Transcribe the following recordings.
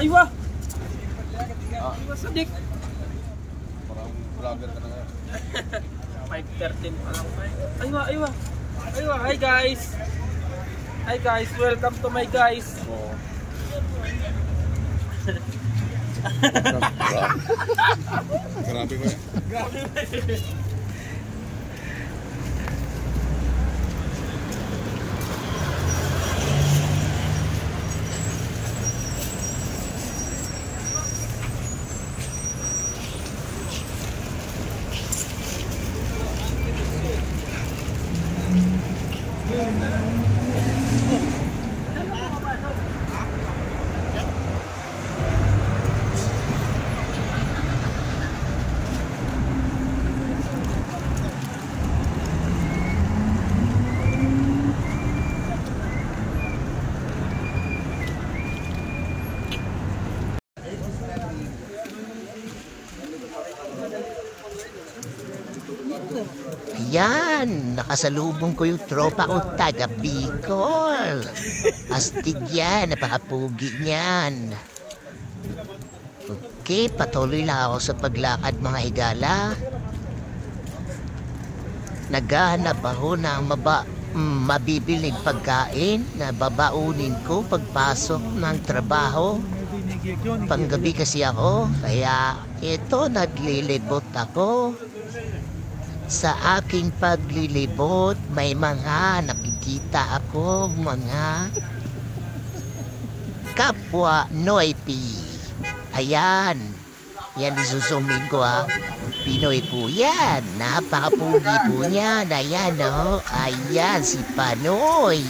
Aywa! Aywa, Sadik! Parang vlogger ka na ngayon. 5:13 pa lang tayo. Aywa, aywa! Aywa, hi guys! Hi guys, welcome to my guys! Oo. Grabe mo yan. Grabe ba yun? Yan, nakasalubong ko yung tropa ko taga Bicol. Astig yan, napakapugi niyan. Okay, patuloy lang ako sa paglakad mga higala. Naghahanap ako ng mabibiling pagkain na babaunin ko pagpasok ng trabaho. Panggabi kasi ako, kaya ito naglilibot ako. Sa aking paglilibot, may mga nakikita ako, mga kapwa Noipi. Ayan, yan isusumin ko ha. Pinoy po yan, napakapugi po yan. Ayan o, ayan si Panoy.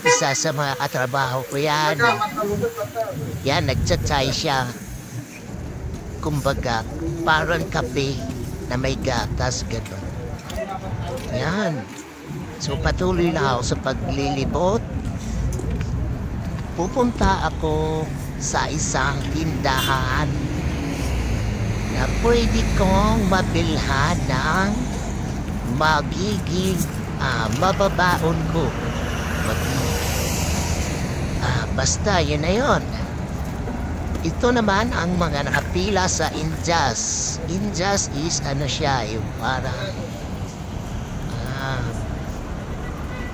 Isa sa mga katrabaho ko yan. Yan, nagchat-chat siya. Kumbaga, parang kape na may gatas, gano'n. Yan. So, patuloy na ako sa paglilibot. Pupunta ako sa isang tindahan na pwede kong mabilhan ng magiging mababaon ko. Basta, yun na yun. Ito naman ang mga nakapila sa Injas. Injas is ano siya, yung parang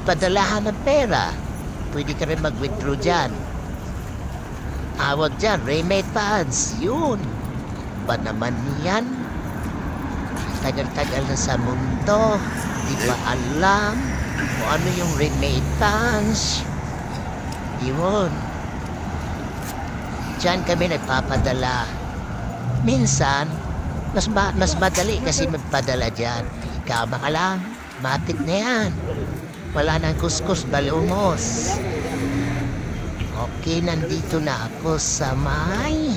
padalahan ng pera. Pwede ka rin mag-withdraw dyan. Awag dyan, remittance. Yun. Ba naman yan? Tagal-tagal na sa mundo. Di ba alam kung ano yung remittance? Yun. Diyan kami nagpapadala. Minsan, mas madali kasi magpadala dyan. Ikama ka lang, matik na yan. Wala nang kuskus, balumos. Okay, nandito na ako sa may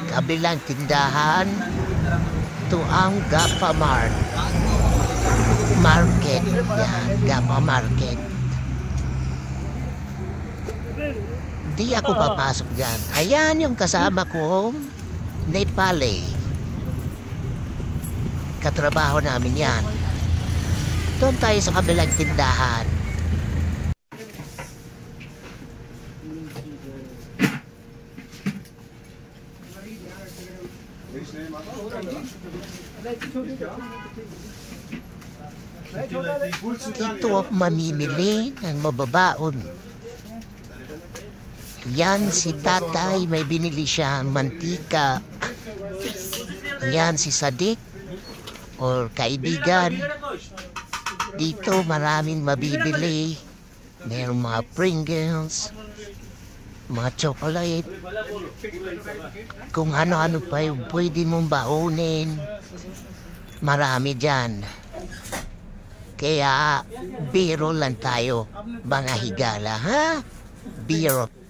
kabilang tindahan. Ito ang Gapa Market. Yan, Gapa Market. Di ako papasok dyan. Ayan yung kasama ko, Nepali. Katrabaho namin yan. Doon tayo sa kabilang tindahan. Ito ang mamimili ng mababaon. Yan si tatay, may binili siya mantika. Yan si Sadik or kaibigan. Dito maraming mabibili. Mayroong mga Pringles, mga chocolate, kung ano-ano pa yung pwede mong baonin. Marami dyan. Kaya biro lang tayo mga higala, ha? Biro.